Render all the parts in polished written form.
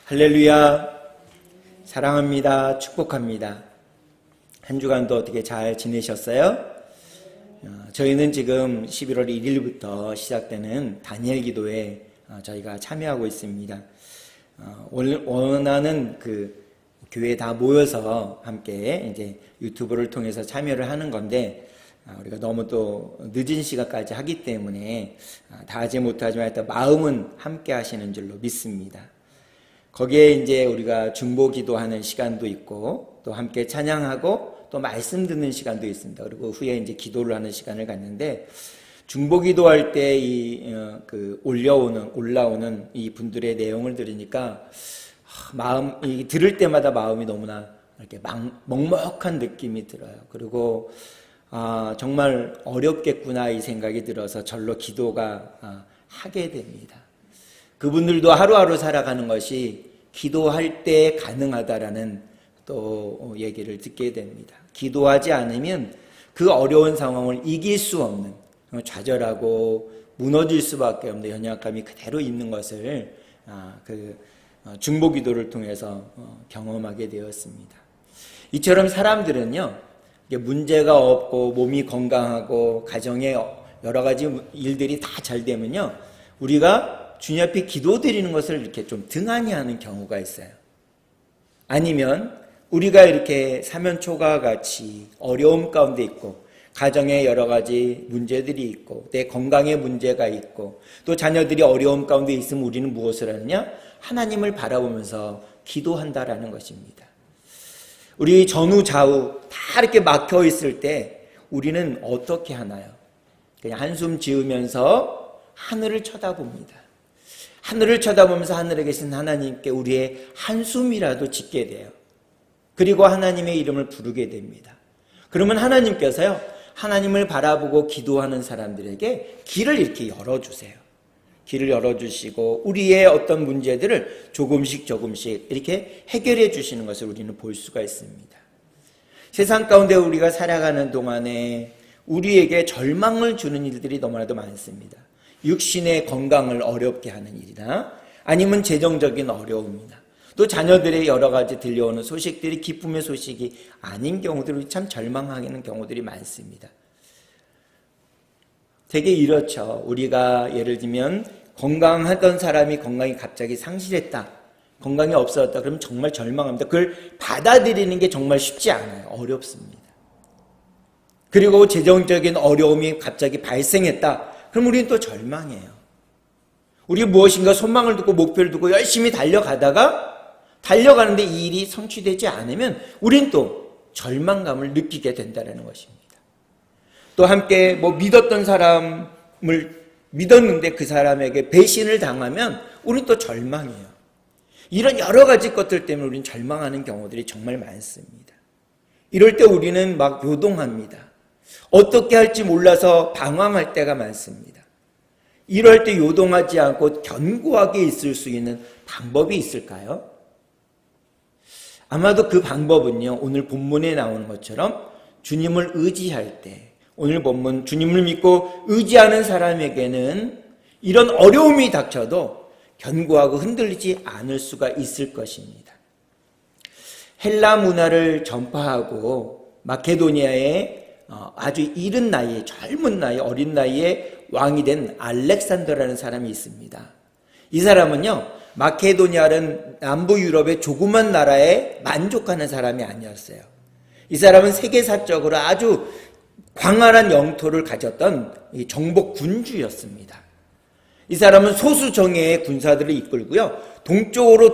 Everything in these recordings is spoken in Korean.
할렐루야. 사랑합니다. 축복합니다. 한 주간도 어떻게 잘 지내셨어요? 저희는 지금 11월 1일부터 시작되는 다니엘 기도에 저희가 참여하고 있습니다. 원하는 교회 다 모여서 함께 이제 유튜브를 통해서 참여를 하는 건데, 우리가 너무 또 늦은 시간까지 하기 때문에 다 하지 못하지만 일단 마음은 함께 하시는 줄로 믿습니다. 거기에 이제 우리가 중보 기도하는 시간도 있고, 또 함께 찬양하고, 또 말씀 듣는 시간도 있습니다. 그리고 후에 이제 기도를 하는 시간을 갖는데, 중보 기도할 때 올라오는 이 분들의 내용을 들으니까, 들을 때마다 마음이 너무나 이렇게 먹먹한 느낌이 들어요. 그리고, 정말 어렵겠구나 이 생각이 들어서 절로 기도가 하게 됩니다. 그분들도 하루하루 살아가는 것이 기도할 때 가능하다라는 또 얘기를 듣게 됩니다. 기도하지 않으면 그 어려운 상황을 이길 수 없는, 좌절하고 무너질 수밖에 없는 연약감이 그대로 있는 것을 중보 기도를 통해서 경험하게 되었습니다. 이처럼 사람들은요, 문제가 없고 몸이 건강하고 가정에 여러 가지 일들이 다 잘 되면요, 우리가 주님 앞에 기도드리는 것을 이렇게 좀 등한히 하는 경우가 있어요. 아니면 우리가 이렇게 사면초가 같이 어려움 가운데 있고, 가정에 여러 가지 문제들이 있고, 내 건강에 문제가 있고, 또 자녀들이 어려움 가운데 있으면 우리는 무엇을 하느냐? 하나님을 바라보면서 기도한다라는 것입니다. 우리 전후 좌우 다 이렇게 막혀 있을 때 우리는 어떻게 하나요? 그냥 한숨 지으면서 하늘을 쳐다봅니다. 하늘을 쳐다보면서 하늘에 계신 하나님께 우리의 한숨이라도 짓게 돼요. 그리고 하나님의 이름을 부르게 됩니다. 그러면 하나님께서요, 하나님을 바라보고 기도하는 사람들에게 길을 이렇게 열어주세요. 길을 열어주시고 우리의 어떤 문제들을 조금씩 이렇게 해결해 주시는 것을 우리는 볼 수가 있습니다. 세상 가운데 우리가 살아가는 동안에 우리에게 절망을 주는 일들이 너무나도 많습니다. 육신의 건강을 어렵게 하는 일이나 아니면 재정적인 어려움이나 또 자녀들의 여러 가지 들려오는 소식들이 기쁨의 소식이 아닌 경우들이 참 절망하는 경우들이 많습니다. 되게 이렇죠. 우리가 예를 들면 건강하던 사람이 건강이 갑자기 상실했다, 건강이 없어졌다, 그러면 정말 절망합니다. 그걸 받아들이는 게 정말 쉽지 않아요. 어렵습니다. 그리고 재정적인 어려움이 갑자기 발생했다, 그럼 우리는 또 절망해요. 우리 무엇인가 소망을 두고 목표를 두고 열심히 달려가는데 이 일이 성취되지 않으면 우리는 또 절망감을 느끼게 된다는 것입니다. 또 함께 믿었던 사람을 믿었는데 그 사람에게 배신을 당하면 우리는 또 절망해요. 이런 여러 가지 것들 때문에 우리는 절망하는 경우들이 정말 많습니다. 이럴 때 우리는 막 요동합니다. 어떻게 할지 몰라서 방황할 때가 많습니다. 이럴 때 요동하지 않고 견고하게 있을 수 있는 방법이 있을까요? 아마도 그 방법은요, 오늘 본문에 나오는 것처럼 주님을 의지할 때, 오늘 본문 주님을 믿고 의지하는 사람에게는 이런 어려움이 닥쳐도 견고하고 흔들리지 않을 수가 있을 것입니다. 헬라 문화를 전파하고 마케도니아에 아주 이른 나이에, 젊은 나이, 어린 나이에 왕이 된 알렉산더라는 사람이 있습니다. 이 사람은요, 마케도니아는 남부 유럽의 조그만 나라에 만족하는 사람이 아니었어요. 이 사람은 세계사적으로 아주 광활한 영토를 가졌던 정복 군주였습니다. 이 사람은 소수 정예의 군사들을 이끌고요, 동쪽으로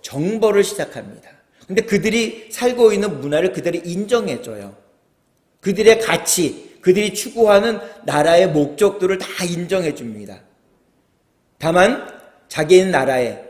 정벌을 시작합니다. 근데 그들이 살고 있는 문화를 그들이 인정해줘요. 그들의 가치, 그들이 추구하는 나라의 목적들을 다 인정해 줍니다. 다만 자기네 나라의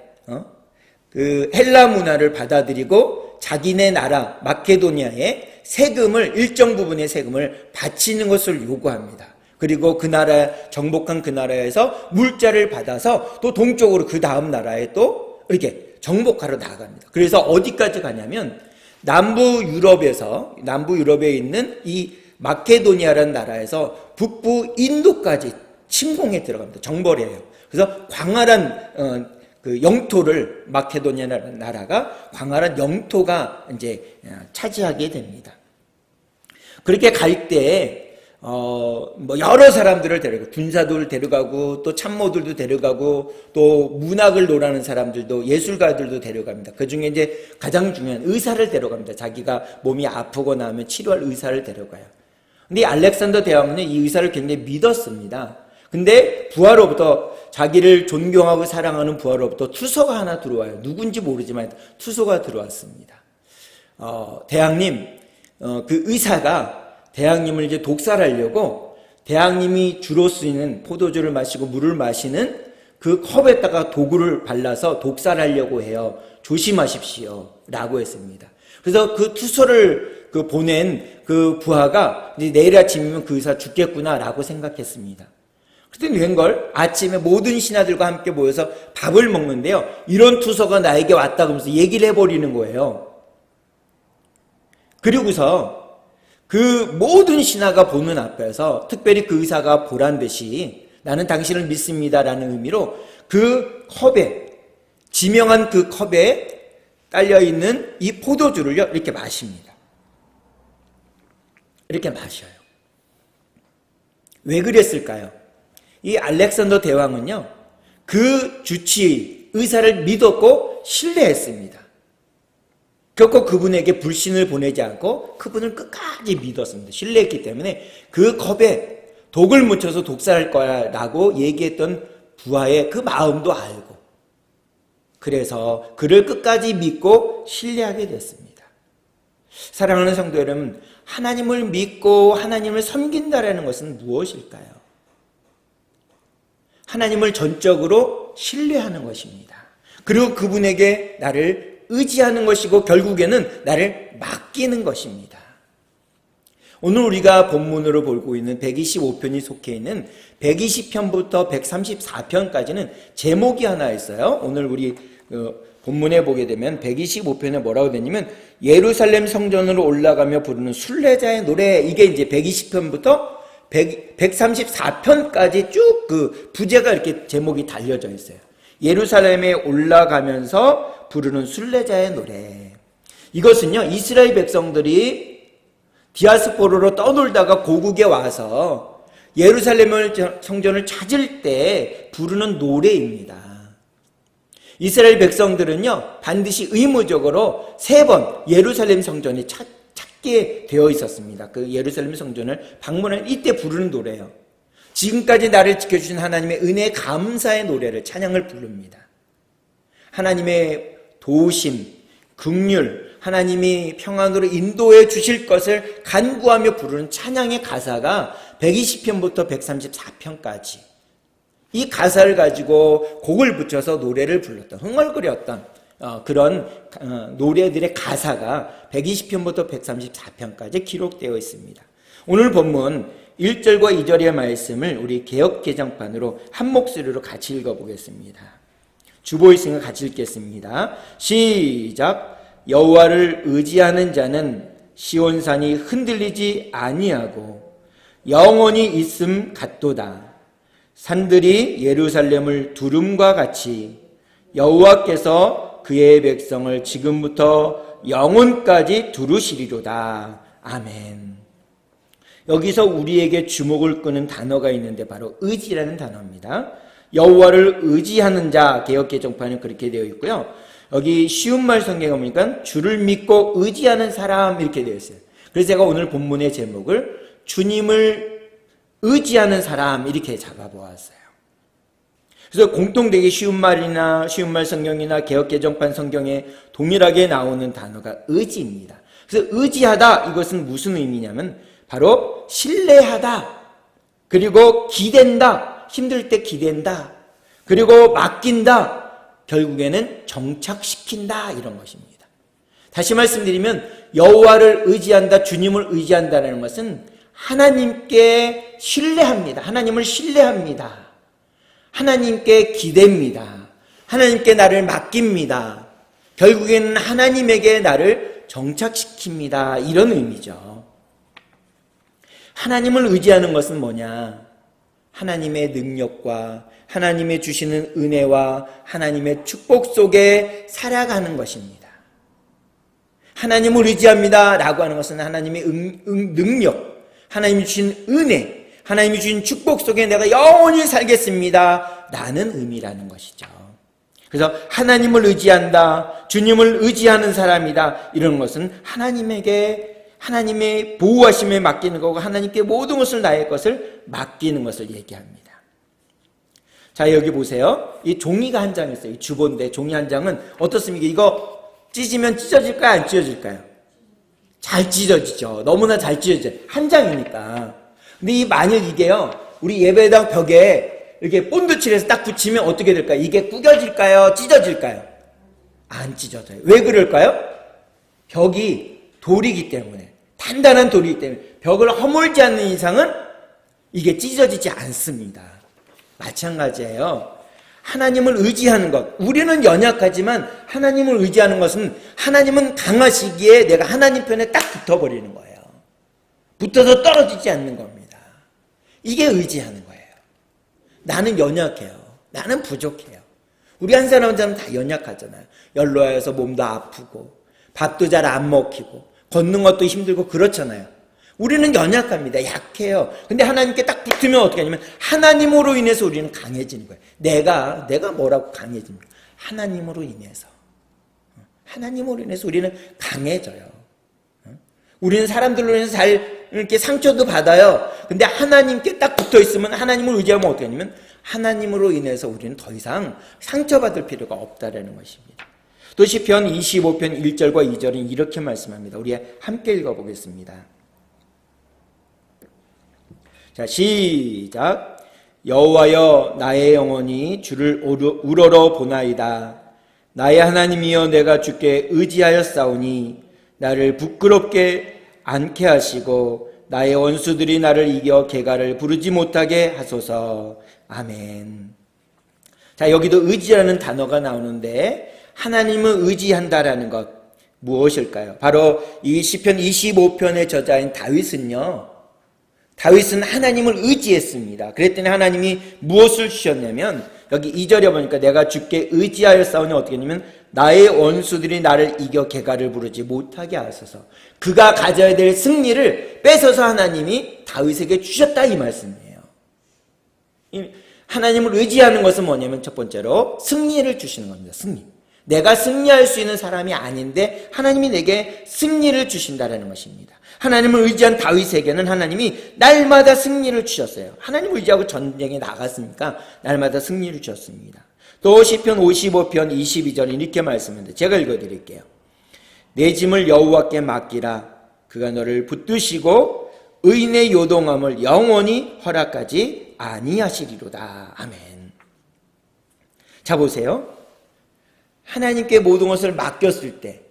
그 헬라 문화를 받아들이고 자기네 나라 마케도니아에 세금을, 일정 부분의 세금을 바치는 것을 요구합니다. 그리고 그 나라, 정복한 그 나라에서 물자를 받아서 또 동쪽으로 그 다음 나라에 또 이렇게 정복하러 나아갑니다. 그래서 어디까지 가냐면 남부 유럽에 있는 이 마케도니아라는 나라에서 북부 인도까지 침공에 들어갑니다. 정벌이에요. 그래서 광활한 그 영토를 마케도니아라는 나라가 광활한 영토가 이제 차지하게 됩니다. 그렇게 갈 때 뭐 여러 사람들을 데려가고 군사들을 데려가고 또 참모들도 데려가고 또 문학을 노라는 사람들도 예술가들도 데려갑니다. 그 중에 이제 가장 중요한 의사를 데려갑니다. 자기가 몸이 아프거나 하면 치료할 의사를 데려가요. 근데 이 알렉산더 대왕은 이 의사를 굉장히 믿었습니다. 근데 부하로부터 자기를 존경하고 사랑하는 부하로부터 투서가 하나 들어와요. 누군지 모르지만 투서가 들어왔습니다. 대왕님, 그 의사가 대왕님을 이제 독살하려고 대왕님이 주로 쓰이는 포도주를 마시고 물을 마시는 그 컵에다가 도구를 발라서 독살하려고 해요. 조심하십시오. 라고 했습니다. 그래서 그 투서를 보낸 그 부하가 이제 내일 아침이면 그 의사 죽겠구나 라고 생각했습니다. 그랬더니 웬걸 아침에 모든 신하들과 함께 모여서 밥을 먹는데요. 이런 투서가 나에게 왔다 그러면서 얘기를 해버리는 거예요. 그리고서 그 모든 신하가 보는 앞에서 특별히 그 의사가 보란 듯이 나는 당신을 믿습니다라는 의미로 그 컵에, 지명한 그 컵에 딸려있는 이 포도주를요 이렇게 마십니다. 이렇게 마셔요. 왜 그랬을까요? 이 알렉산더 대왕은요 그 주치의 의사를 믿었고 신뢰했습니다. 결코 그분에게 불신을 보내지 않고 그분을 끝까지 믿었습니다. 신뢰했기 때문에 그 컵에 독을 묻혀서 독살할 거야 라고 얘기했던 부하의 그 마음도 알고 그래서 그를 끝까지 믿고 신뢰하게 됐습니다. 사랑하는 성도 여러분, 하나님을 믿고 하나님을 섬긴다라는 것은 무엇일까요? 하나님을 전적으로 신뢰하는 것입니다. 그리고 그분에게 나를 의지하는 것이고 결국에는 나를 맡기는 것입니다. 오늘 우리가 본문으로 보고 있는 125편이 속해 있는 120편부터 134편까지는 제목이 하나 있어요. 오늘 우리 본문에 보게 되면 125편에 뭐라고 되냐면 예루살렘 성전으로 올라가며 부르는 순례자의 노래, 이게 이제 120편부터 134편까지 쭉 그 부제가 이렇게 제목이 달려져 있어요. 예루살렘에 올라가면서 부르는 순례자의 노래. 이것은요 이스라엘 백성들이 디아스포라로 떠돌다가 고국에 와서 예루살렘 성전을 찾을 때 부르는 노래입니다. 이스라엘 백성들은요 반드시 의무적으로 3번 예루살렘 성전에 찾게 되어 있었습니다. 그 예루살렘 성전을 방문할 이때 부르는 노래예요. 지금까지 나를 지켜주신 하나님의 은혜에 감사의 노래를, 찬양을 부릅니다. 하나님의 도우심, 긍휼, 하나님이 평안으로 인도해 주실 것을 간구하며 부르는 찬양의 가사가 120편부터 134편까지 이 가사를 가지고 곡을 붙여서 노래를 불렀던, 흥얼거렸던 그런 노래들의 가사가 120편부터 134편까지 기록되어 있습니다. 오늘 본문 1절과 2절의 말씀을 우리 개역개정판으로 한 목소리로 같이 읽어보겠습니다. 주보 있으니까 같이 읽겠습니다. 시작. 여호와를 의지하는 자는 시온산이 흔들리지 아니하고 영원히 있음 같도다. 산들이 예루살렘을 두름과 같이 여호와께서 그의 백성을 지금부터 영원까지 두르시리로다. 아멘. 여기서 우리에게 주목을 끄는 단어가 있는데 바로 의지라는 단어입니다. 여호와를 의지하는 자, 개역개정판은 그렇게 되어 있고요. 여기 쉬운말 성경에 보니까 주를 믿고 의지하는 사람 이렇게 되어 있어요. 그래서 제가 오늘 본문의 제목을 주님을 의지하는 사람 이렇게 잡아보았어요. 그래서 공통되게 쉬운말이나 쉬운말 성경이나 개역개정판 성경에 동일하게 나오는 단어가 의지입니다. 그래서 의지하다, 이것은 무슨 의미냐면 바로 신뢰하다, 그리고 기댄다, 힘들 때 기댄다, 그리고 맡긴다, 결국에는 정착시킨다, 이런 것입니다. 다시 말씀드리면 여호와를 의지한다, 주님을 의지한다는 것은 하나님께 신뢰합니다. 하나님을 신뢰합니다. 하나님께 기댑니다. 하나님께 나를 맡깁니다. 결국에는 하나님에게 나를 정착시킵니다. 이런 의미죠. 하나님을 의지하는 것은 뭐냐? 하나님의 능력과 하나님의 주시는 은혜와 하나님의 축복 속에 살아가는 것입니다. 하나님을 의지합니다 라고 하는 것은 하나님의 능력, 하나님이 주신 은혜, 하나님이 주신 축복 속에 내가 영원히 살겠습니다 라는 의미라는 것이죠. 그래서 하나님을 의지한다, 주님을 의지하는 사람이다, 이런 것은 하나님의 보호하심에 맡기는 거고 하나님께 모든 것을 나의 것을 맡기는 것을 얘기합니다. 자, 여기 보세요. 이 종이가 한 장 있어요. 이 주보인데 종이 한 장은 어떻습니까? 이거 찢으면 찢어질까요? 안 찢어질까요? 잘 찢어지죠. 너무나 잘 찢어져요. 한 장이니까. 근데 만약 이게요, 우리 예배당 벽에 이렇게 본드칠해서 딱 붙이면 어떻게 될까요? 이게 구겨질까요? 찢어질까요? 안 찢어져요. 왜 그럴까요? 벽이 돌이기 때문에, 단단한 돌이기 때문에 벽을 허물지 않는 이상은 이게 찢어지지 않습니다. 마찬가지예요. 하나님을 의지하는 것, 우리는 연약하지만 하나님을 의지하는 것은 하나님은 강하시기에 내가 하나님 편에 딱 붙어버리는 거예요. 붙어서 떨어지지 않는 겁니다. 이게 의지하는 거예요. 나는 연약해요. 나는 부족해요. 우리 한 사람 한 사람 다 연약하잖아요. 연로하여서 몸도 아프고 밥도 잘 안 먹히고 걷는 것도 힘들고 그렇잖아요. 우리는 연약합니다. 약해요. 근데 하나님께 딱 붙으면 어떻게 하냐면 하나님으로 인해서 우리는 강해지는 거예요. 내가 뭐라고 강해집니까? 하나님으로 인해서. 하나님으로 인해서 우리는 강해져요. 우리는 사람들로 인해서 잘 이렇게 상처도 받아요. 근데 하나님께 딱 붙어 있으면, 하나님을 의지하면 어떻게 하냐면 하나님으로 인해서 우리는 더 이상 상처받을 필요가 없다라는 것입니다. 또 시편 25편 1절과 2절은 이렇게 말씀합니다. 우리 함께 읽어보겠습니다. 자, 시작. 여호와여, 나의 영혼이 주를 우러러 보나이다. 나의 하나님이여, 내가 주께 의지하였사오니 나를 부끄럽게 않게 하시고 나의 원수들이 나를 이겨 개가를 부르지 못하게 하소서. 아멘. 자, 여기도 의지라는 단어가 나오는데 하나님을 의지한다라는 것 무엇일까요? 바로 이 시편 25편의 저자인 다윗은 하나님을 의지했습니다. 그랬더니 하나님이 무엇을 주셨냐면, 여기 2절에 보니까 내가 주께 의지하였사오니 어떻게 했냐면 나의 원수들이 나를 이겨 개가를 부르지 못하게 하소서. 그가 가져야 될 승리를 뺏어서 하나님이 다윗에게 주셨다, 이 말씀이에요. 하나님을 의지하는 것은 뭐냐면 첫 번째로 승리를 주시는 겁니다. 승리. 내가 승리할 수 있는 사람이 아닌데 하나님이 내게 승리를 주신다는 것입니다. 하나님을 의지한 다윗에게는 하나님이 날마다 승리를 주셨어요. 하나님을 의지하고 전쟁에 나갔으니까 날마다 승리를 주셨습니다. 또 시편 55편 22절에 이렇게 말씀합니다. 제가 읽어드릴게요. 내 짐을 여호와께 맡기라. 그가 너를 붙드시고 의인의 요동함을 영원히 허락하지 아니하시리로다. 아멘. 자, 보세요. 하나님께 모든 것을 맡겼을 때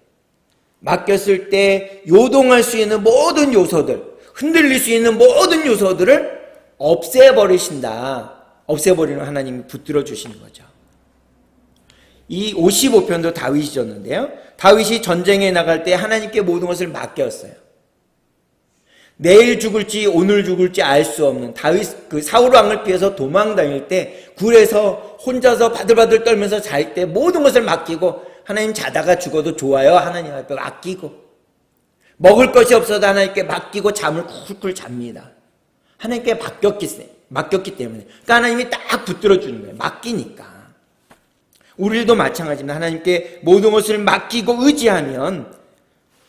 요동할 수 있는 모든 요소들, 흔들릴 수 있는 모든 요소들을 없애버리는 하나님이 붙들어 주시는 거죠. 이 55편도 다윗이 졌는데요, 다윗이 전쟁에 나갈 때 하나님께 모든 것을 맡겼어요. 내일 죽을지 오늘 죽을지 알 수 없는 다윗, 그 사울 왕을 피해서 도망 다닐 때 굴에서 혼자서 바들바들 떨면서 잘 때 모든 것을 맡기고, 하나님 자다가 죽어도 좋아요, 하나님 앞에 맡기고, 먹을 것이 없어도 하나님께 맡기고 잠을 쿨쿨 잡니다. 하나님께 맡겼기 때문에. 그러니까 하나님이 딱 붙들어 주는 거예요. 맡기니까. 우리도 마찬가지입니다. 하나님께 모든 것을 맡기고 의지하면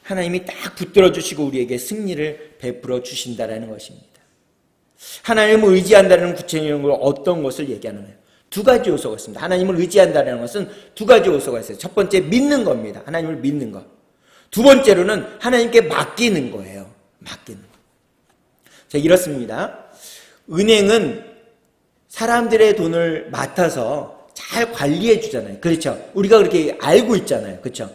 하나님이 딱 붙들어 주시고 우리에게 승리를 베풀어 주신다는 것입니다. 하나님을 의지한다는 구체적으로 어떤 것을 얘기하는 거예요? 두 가지 요소가 있습니다. 하나님을 의지한다는 것은 두 가지 요소가 있어요. 첫 번째, 믿는 겁니다. 하나님을 믿는 것. 두 번째로는 하나님께 맡기는 거예요. 맡기는 거. 자, 이렇습니다. 은행은 사람들의 돈을 맡아서 잘 관리해 주잖아요. 그렇죠? 우리가 그렇게 알고 있잖아요. 그렇죠?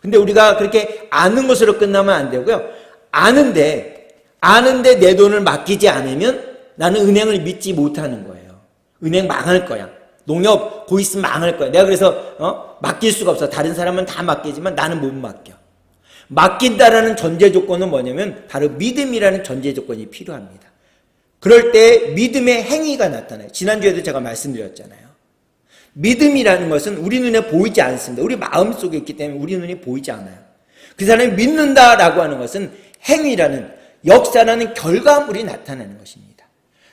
근데 우리가 그렇게 아는 것으로 끝나면 안 되고요. 아는데 내 돈을 맡기지 않으면 나는 은행을 믿지 못하는 거예요. 은행 망할 거야. 농협 곧 있으면 망할 거야. 내가 그래서 맡길 수가 없어. 다른 사람은 다 맡기지만 나는 못 맡겨. 맡긴다라는 전제 조건은 뭐냐면 바로 믿음이라는 전제 조건이 필요합니다. 그럴 때 믿음의 행위가 나타나요. 지난주에도 제가 말씀드렸잖아요. 믿음이라는 것은 우리 눈에 보이지 않습니다. 우리 마음속에 있기 때문에 우리 눈이 보이지 않아요. 그 사람이 믿는다라고 하는 것은 행위라는, 역사라는 결과물이 나타나는 것입니다.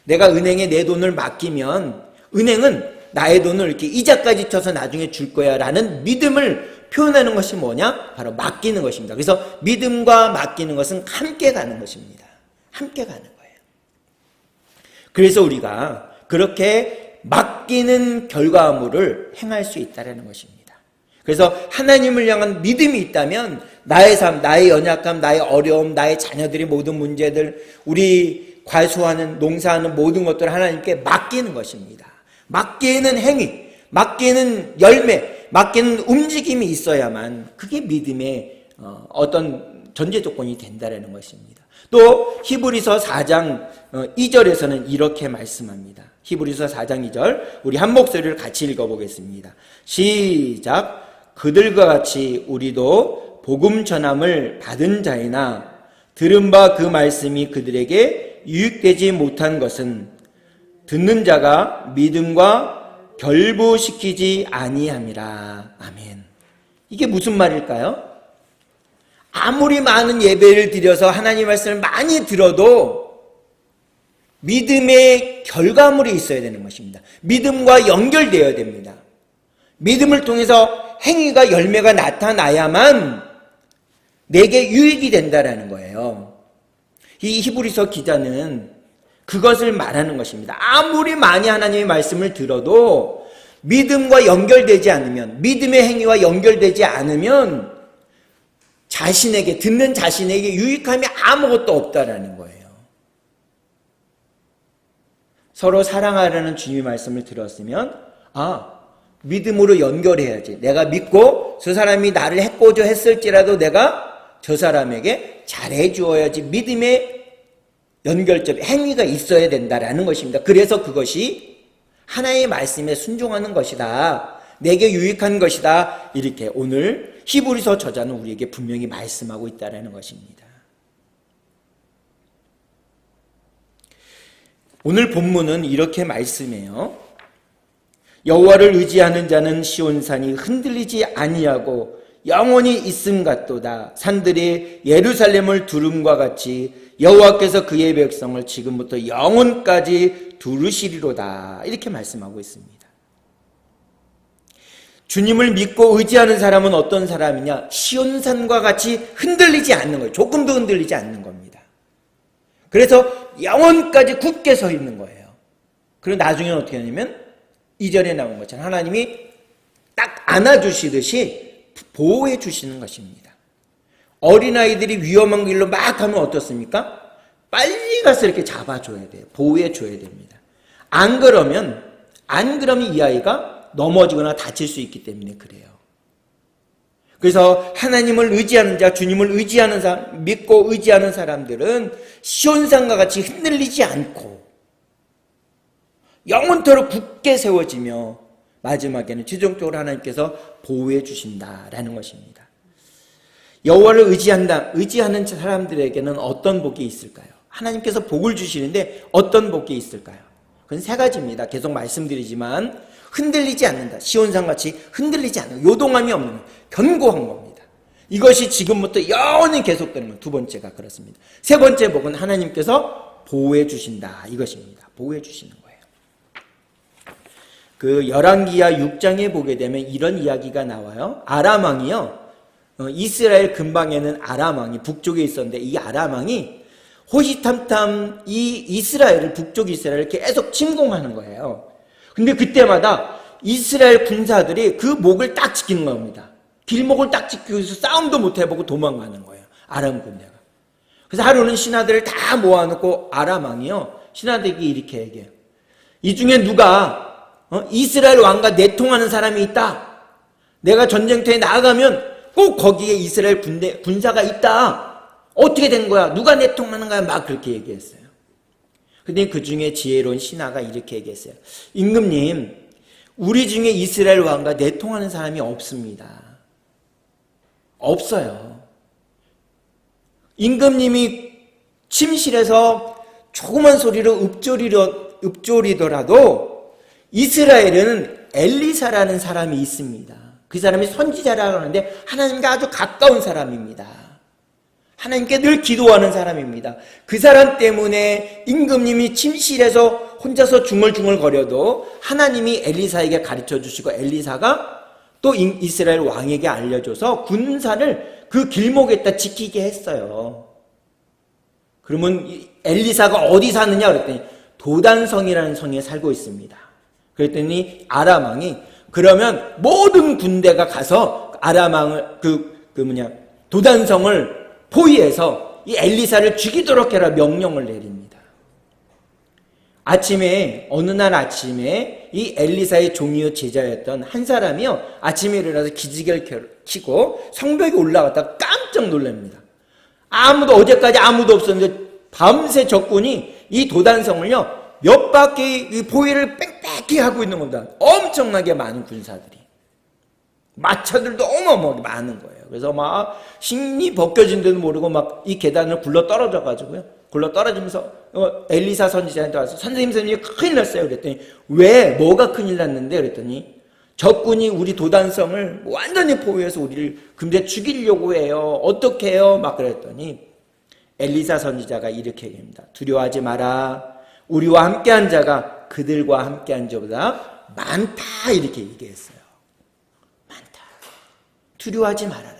내가 은행에 내 돈을 맡기면 은행은 나의 돈을 이렇게 이자까지 쳐서 나중에 줄 거야 라는 믿음을 표현하는 것이 뭐냐? 바로 맡기는 것입니다. 그래서 믿음과 맡기는 것은 함께 가는 것입니다. 함께 가는 거예요. 그래서 우리가 그렇게 맡기는 결과물을 행할 수 있다는 것입니다. 그래서 하나님을 향한 믿음이 있다면 나의 삶, 나의 연약함, 나의 어려움, 나의 자녀들의 모든 문제들, 우리 과수하는, 농사하는 모든 것들을 하나님께 맡기는 것입니다. 맡기는 행위, 맡기는 열매, 맡기는 움직임이 있어야만 그게 믿음의 어떤 전제 조건이 된다는 것입니다. 또 히브리서 4장 2절에서는 이렇게 말씀합니다. 히브리서 4장 2절 우리 한 목소리를 같이 읽어보겠습니다. 시작. 그들과 같이 우리도 복음 전함을 받은 자이나 들은 바 그 말씀이 그들에게 유익되지 못한 것은 듣는 자가 믿음과 결부시키지 아니함이라. 아멘. 이게 무슨 말일까요? 아무리 많은 예배를 드려서 하나님 말씀을 많이 들어도 믿음의 결과물이 있어야 되는 것입니다. 믿음과 연결되어야 됩니다. 믿음을 통해서 행위가 열매가 나타나야만 내게 유익이 된다라는 거예요. 이 히브리서 기자는 그것을 말하는 것입니다. 아무리 많이 하나님의 말씀을 들어도 믿음과 연결되지 않으면, 믿음의 행위와 연결되지 않으면 자신에게, 듣는 자신에게 유익함이 아무것도 없다라는 거예요. 서로 사랑하라는 주님의 말씀을 들었으면 믿음으로 연결해야지. 내가 믿고 저 사람이 나를 해코져 했을지라도 내가 저 사람에게 잘해 주어야지. 믿음의 연결점, 행위가 있어야 된다라는 것입니다. 그래서 그것이 하나님의 말씀에 순종하는 것이다. 내게 유익한 것이다. 이렇게 오늘 히브리서 저자는 우리에게 분명히 말씀하고 있다는 것입니다. 오늘 본문은 이렇게 말씀해요. 여호와를 의지하는 자는 시온산이 흔들리지 아니하고 영원히 있음 같도다. 산들이 예루살렘을 두름과 같이 여호와께서 그의 백성을 지금부터 영원까지 두르시리로다. 이렇게 말씀하고 있습니다. 주님을 믿고 의지하는 사람은 어떤 사람이냐? 시온산과 같이 흔들리지 않는 거예요. 조금도 흔들리지 않는 겁니다. 그래서 영원까지 굳게 서 있는 거예요. 그리고 나중에는 어떻게 하냐면 2절에 나온 것처럼 하나님이 딱 안아주시듯이 보호해 주시는 것입니다. 어린아이들이 위험한 길로 막 가면 어떻습니까? 빨리 가서 이렇게 잡아줘야 돼요. 보호해 줘야 됩니다. 안 그러면 이 아이가 넘어지거나 다칠 수 있기 때문에 그래요. 그래서 하나님을 의지하는 자, 주님을 의지하는 사람, 믿고 의지하는 사람들은 시온산과 같이 흔들리지 않고 영원토록 굳게 세워지며 마지막에는 최종적으로 하나님께서 보호해 주신다라는 것입니다. 여호와를 의지하는 사람들에게는 어떤 복이 있을까요? 하나님께서 복을 주시는데 어떤 복이 있을까요? 그건 세 가지입니다. 계속 말씀드리지만 흔들리지 않는다. 시온산같이 흔들리지 않는, 요동함이 없는, 견고한 겁니다. 이것이 지금부터 영원히 계속되는 건 두 번째가 그렇습니다. 세 번째 복은 하나님께서 보호해 주신다. 이것입니다. 보호해 주시는 거예요. 그 열왕기하 6장에 보게 되면 이런 이야기가 나와요. 아람 왕이요. 이스라엘 근방에는 아람 왕이 북쪽에 있었는데 이 아람 왕이 호시탐탐 이 이스라엘을, 북쪽 이스라엘을 계속 침공하는 거예요. 근데 그때마다 이스라엘 군사들이 그 목을 딱 지키는 겁니다. 길목을 딱 지키고 있어서 싸움도 못 해보고 도망가는 거예요. 아람 군대가. 그래서 하루는 신하들을 다 모아놓고 아람 왕이요. 신하들에게 이렇게 얘기해요. 이 중에 누가 이스라엘 왕과 내통하는 사람이 있다. 내가 전쟁터에 나아가면 꼭 거기에 이스라엘 군사가 있다. 어떻게 된 거야? 누가 내통하는 거야? 막 그렇게 얘기했어요. 근데 그 중에 지혜로운 신하가 이렇게 얘기했어요. 임금님, 우리 중에 이스라엘 왕과 내통하는 사람이 없습니다. 없어요. 임금님이 침실에서 조그만 소리로 읊조리더라도 이스라엘에는 엘리사라는 사람이 있습니다. 그 사람이 선지자라고 하는데 하나님과 아주 가까운 사람입니다. 하나님께 늘 기도하는 사람입니다. 그 사람 때문에 임금님이 침실에서 혼자서 중얼중얼 거려도 하나님이 엘리사에게 가르쳐 주시고 엘리사가 또 이스라엘 왕에게 알려줘서 군사를 그 길목에다 지키게 했어요. 그러면 엘리사가 어디 사느냐 그랬더니 도단성이라는 성에 살고 있습니다. 그랬더니 아람 왕이 그러면 모든 군대가 가서 아람 왕을 도단성을 포위해서 이 엘리사를 죽이도록 해라 명령을 내립니다. 어느 날 아침에 이 엘리사의 종이요 제자였던 한 사람이요 아침에 일어나서 기지개를 켜고 성벽에 올라갔다가 깜짝 놀랍니다. 어제까지 아무도 없었는데 밤새 적군이 이 도단성을요 몇 바퀴 포위를 빽빽히 하고 있는 겁니다. 엄청나게 많은 군사들이. 마차들도 어마어마하게 많은 거예요. 그래서 막 신이 벗겨진데도 모르고 막 이 계단을 굴러 떨어져가지고요. 굴러 떨어지면서 엘리사 선지자한테 와서 선생님 큰일 났어요. 그랬더니 왜? 뭐가 큰일 났는데? 그랬더니 적군이 우리 도단성을 완전히 포위해서 우리를 금세 죽이려고 해요. 어떻게 해요? 막 그랬더니 엘리사 선지자가 이렇게 얘기합니다. 두려워하지 마라. 우리와 함께한 자가 그들과 함께한 자보다 많다. 이렇게 얘기했어요. 많다. 두려워하지 말아라.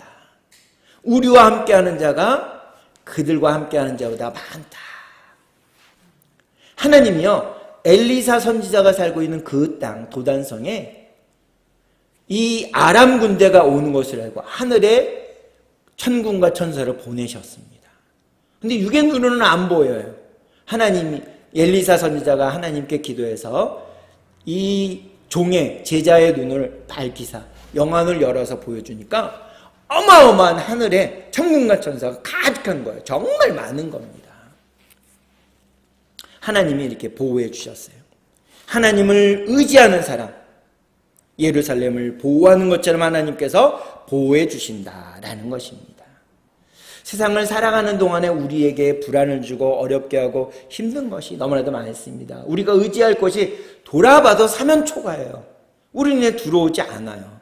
우리와 함께하는 자가 그들과 함께하는 자보다 많다. 하나님이요 엘리사 선지자가 살고 있는 그 땅 도단성에 이 아람 군대가 오는 것을 알고 하늘에 천군과 천사를 보내셨습니다. 근데 육의 눈으로는 안 보여요. 하나님이 엘리사 선지자가 하나님께 기도해서 이 종의 제자의 눈을 밝히사 영안을 열어서 보여주니까 어마어마한 하늘에 천군과 천사가 가득한 거예요. 정말 많은 겁니다. 하나님이 이렇게 보호해 주셨어요. 하나님을 의지하는 사람, 예루살렘을 보호하는 것처럼 하나님께서 보호해 주신다라는 것입니다. 세상을 살아가는 동안에 우리에게 불안을 주고 어렵게 하고 힘든 것이 너무나도 많습니다. 우리가 의지할 것이 돌아봐도 사면초가예요. 우리 눈에 들어오지 않아요.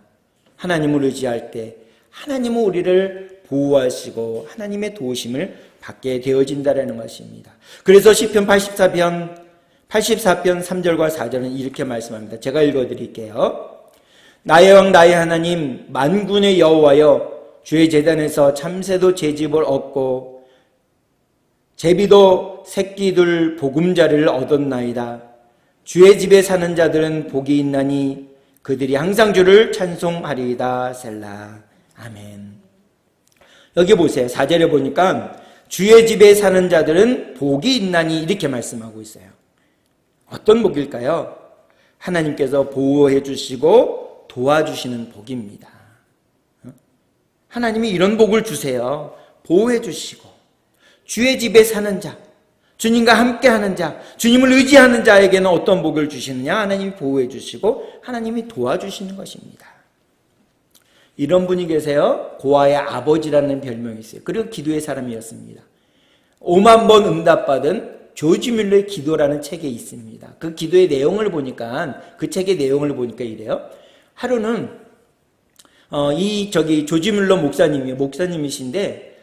하나님을 의지할 때 하나님은 우리를 보호하시고 하나님의 도우심을 받게 되어진다는 것입니다. 그래서 시편 84편 3절과 4절은 이렇게 말씀합니다. 제가 읽어드릴게요. 나의 왕 나의 하나님 만군의 여호와여 주의 제단에서 참새도 제 집을 얻고 제비도 새끼들 보금자리를 얻었나이다. 주의 집에 사는 자들은 복이 있나니 그들이 항상 주를 찬송하리이다. 셀라. 아멘. 여기 보세요. 4절에 보니까 주의 집에 사는 자들은 복이 있나니 이렇게 말씀하고 있어요. 어떤 복일까요? 하나님께서 보호해 주시고 도와주시는 복입니다. 하나님이 이런 복을 주세요. 보호해 주시고 주의 집에 사는 자, 주님과 함께하는 자, 주님을 의지하는 자에게는 어떤 복을 주시느냐? 하나님이 보호해 주시고 하나님이 도와주시는 것입니다. 이런 분이 계세요. 고아의 아버지라는 별명이 있어요. 그리고 기도의 사람이었습니다. 5만 번 응답받은 조지 뮬러의 기도라는 책에 있습니다. 그 기도의 내용을 보니까 그 책의 내용을 보니까 이래요. 하루는 조지 뮬러 목사님이신데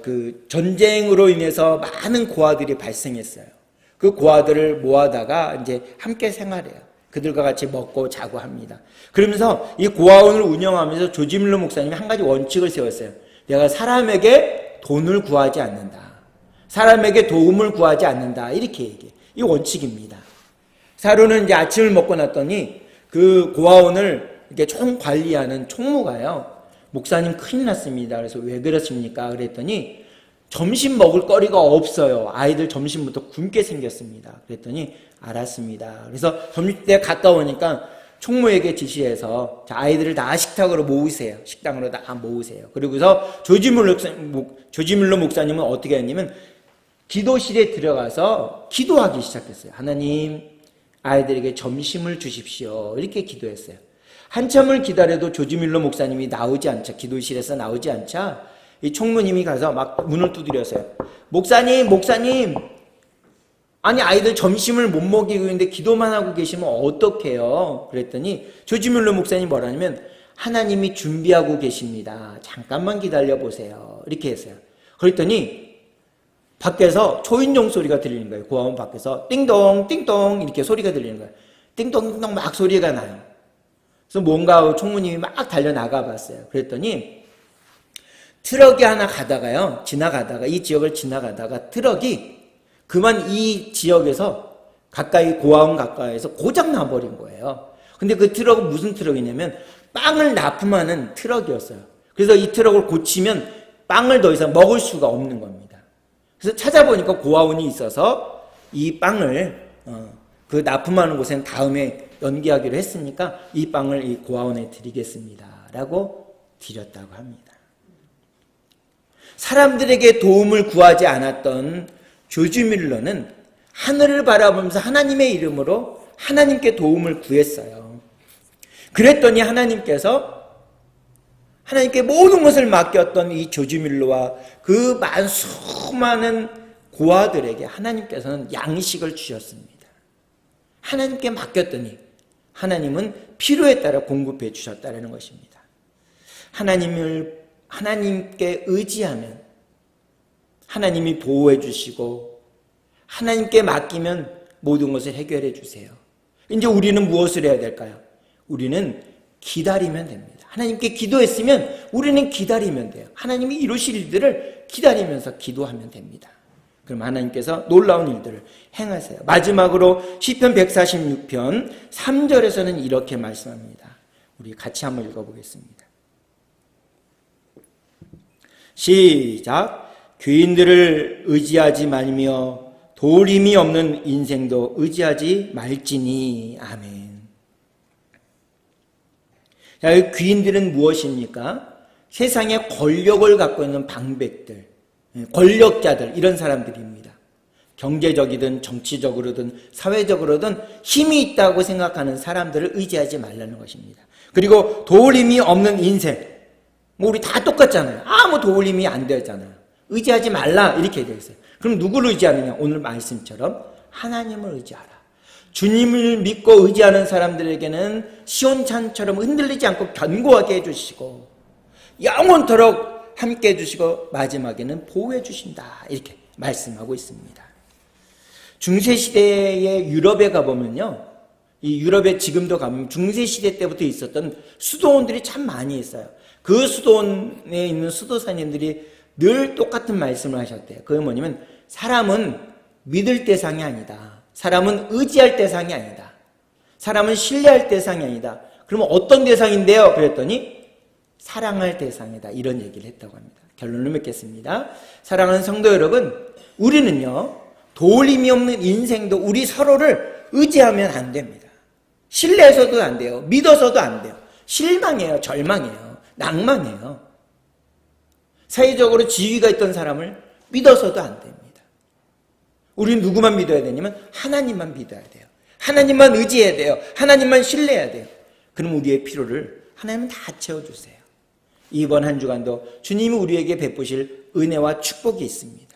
그 전쟁으로 인해서 많은 고아들이 발생했어요. 그 고아들을 모아다가 이제 함께 생활해요. 그들과 같이 먹고 자고 합니다. 그러면서 이 고아원을 운영하면서 조지 뮬러 목사님이 한 가지 원칙을 세웠어요. 내가 사람에게 돈을 구하지 않는다. 사람에게 도움을 구하지 않는다. 이렇게 얘기해요. 이 원칙입니다. 하루는 이제 아침을 먹고 났더니 그 고아원을 이렇게 총 관리하는 총무가요. 목사님 큰일 났습니다. 그래서 왜 그렇습니까? 그랬더니 점심 먹을 거리가 없어요. 아이들 점심부터 굶게 생겼습니다. 그랬더니 알았습니다. 그래서 점심때 가까우니까 총무에게 지시해서 자, 아이들을 다 식탁으로 모으세요. 식당으로 다 모으세요. 그리고서 조지 뮬러 목사님은 어떻게 했냐면 기도실에 들어가서 기도하기 시작했어요. 하나님, 아이들에게 점심을 주십시오. 이렇게 기도했어요. 한참을 기다려도 조지 뮬러 목사님이 나오지 않자, 기도실에서 나오지 않자 이 총무님이 가서 막 문을 두드렸어요. 목사님, 아니 아이들 점심을 못 먹이고 있는데 기도만 하고 계시면 어떡해요? 그랬더니 조지뮬러 목사님이 뭐라냐면 하나님이 준비하고 계십니다. 잠깐만 기다려 보세요. 이렇게 했어요. 그랬더니 밖에서 초인종 소리가 들리는 거예요. 고아원 밖에서 띵동 띵동 이렇게 소리가 들리는 거예요. 띵동 띵동 막 소리가 나요. 그래서 뭔가 총무님이 막 달려나가 봤어요. 그랬더니 트럭이 하나 가다가요. 지나가다가 이 지역을 지나가다가 트럭이 그만 이 지역에서 가까이 고아원 가까이에서 고장 나버린 거예요. 근데 그 트럭은 무슨 트럭이냐면 빵을 납품하는 트럭이었어요. 그래서 이 트럭을 고치면 빵을 더 이상 먹을 수가 없는 겁니다. 그래서 찾아보니까 고아원이 있어서 이 빵을 그 납품하는 곳엔 다음에 연기하기로 했으니까 이 빵을 이 고아원에 드리겠습니다. 라고 드렸다고 합니다. 사람들에게 도움을 구하지 않았던 조지뮬러는 하늘을 바라보면서 하나님의 이름으로 하나님께 도움을 구했어요. 그랬더니 하나님께 모든 것을 맡겼던 이 조지뮬러와 그 수많은 고아들에게 하나님께서는 양식을 주셨습니다. 하나님께 맡겼더니 하나님은 필요에 따라 공급해 주셨다는 것입니다. 하나님께 의지하면 하나님이 보호해 주시고 하나님께 맡기면 모든 것을 해결해 주세요. 이제 우리는 무엇을 해야 될까요? 우리는 기다리면 됩니다. 하나님께 기도했으면 우리는 기다리면 돼요. 하나님이 이루실 일들을 기다리면서 기도하면 됩니다. 그럼 하나님께서 놀라운 일들을 행하세요. 마지막으로 시편 146편 3절에서는 이렇게 말씀합니다. 우리 같이 한번 읽어보겠습니다. 시작. 귀인들을 의지하지 말며 도울 힘이 없는 인생도 의지하지 말지니. 아멘. 자, 귀인들은 무엇입니까? 세상에 권력을 갖고 있는 방백들, 권력자들, 이런 사람들입니다. 경제적이든 정치적으로든 사회적으로든 힘이 있다고 생각하는 사람들을 의지하지 말라는 것입니다. 그리고 도울 힘이 없는 인생, 우리 다 똑같잖아요. 아무 도울 힘이 안 되잖아요. 의지하지 말라 이렇게 되어 있어요. 그럼 누구를 의지하느냐? 오늘 말씀처럼 하나님을 의지하라. 주님을 믿고 의지하는 사람들에게는 시온산처럼 흔들리지 않고 견고하게 해주시고 영원토록 함께 해주시고 마지막에는 보호해 주신다. 이렇게 말씀하고 있습니다. 중세시대의 유럽에 가보면요, 이 유럽에 지금도 가면 중세시대 때부터 있었던 수도원들이 참 많이 있어요. 그 수도원에 있는 수도사님들이 늘 똑같은 말씀을 하셨대요. 그게 뭐냐면 사람은 믿을 대상이 아니다. 사람은 의지할 대상이 아니다. 사람은 신뢰할 대상이 아니다. 그러면 어떤 대상인데요? 그랬더니 사랑할 대상이다. 이런 얘기를 했다고 합니다. 결론을 맺겠습니다. 사랑하는 성도 여러분, 우리는요, 도울 힘이 없는 인생도 우리 서로를 의지하면 안 됩니다. 신뢰해서도 안 돼요. 믿어서도 안 돼요. 실망해요. 절망해요. 낭만해요. 사회적으로 지위가 있던 사람을 믿어서도 안 됩니다. 우리는 누구만 믿어야 되냐면 하나님만 믿어야 돼요. 하나님만 의지해야 돼요. 하나님만 신뢰해야 돼요. 그럼 우리의 필요를 하나님은 다 채워주세요. 이번 한 주간도 주님이 우리에게 베푸실 은혜와 축복이 있습니다.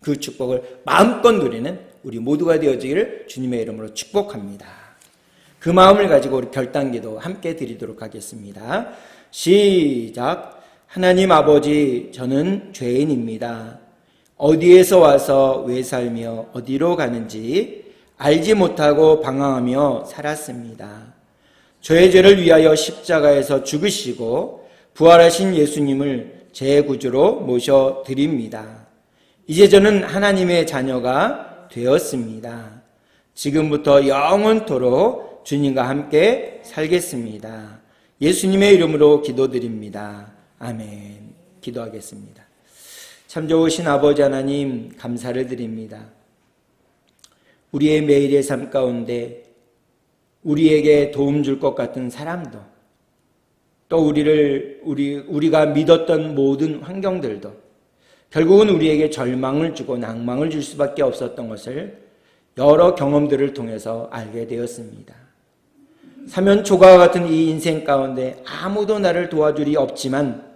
그 축복을 마음껏 누리는 우리 모두가 되어지기를 주님의 이름으로 축복합니다. 그 마음을 가지고 우리 결단기도 함께 드리도록 하겠습니다. 시작. 하나님 아버지, 저는 죄인입니다. 어디에서 와서 왜 살며 어디로 가는지 알지 못하고 방황하며 살았습니다. 저의 죄를 위하여 십자가에서 죽으시고 부활하신 예수님을 제 구주로 모셔드립니다. 이제 저는 하나님의 자녀가 되었습니다. 지금부터 영원토록 주님과 함께 살겠습니다. 예수님의 이름으로 기도드립니다. 아멘. 기도하겠습니다. 참 좋으신 아버지 하나님, 감사를 드립니다. 우리의 매일의 삶 가운데 우리에게 도움 줄 것 같은 사람도, 또 우리가 믿었던 모든 환경들도 결국은 우리에게 절망을 주고 낭망을 줄 수밖에 없었던 것을 여러 경험들을 통해서 알게 되었습니다. 사면초가와 같은 이 인생 가운데 아무도 나를 도와줄이 없지만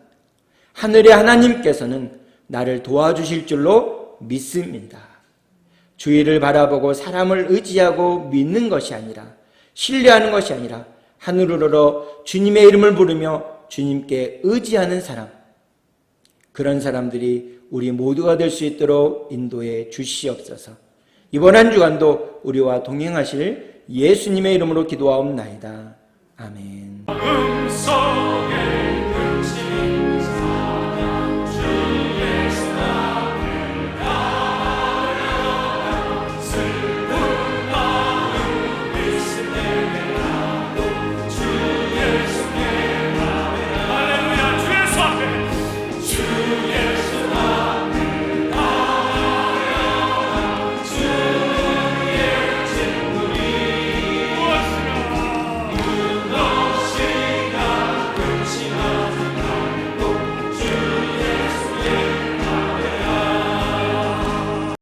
하늘의 하나님께서는 나를 도와주실 줄로 믿습니다. 주위를 바라보고 사람을 의지하고 믿는 것이 아니라, 신뢰하는 것이 아니라 하늘으로 주님의 이름을 부르며 주님께 의지하는 사람, 그런 사람들이 우리 모두가 될 수 있도록 인도해 주시옵소서. 이번 한 주간도 우리와 동행하실 예수님의 이름으로 기도하옵나이다. 아멘.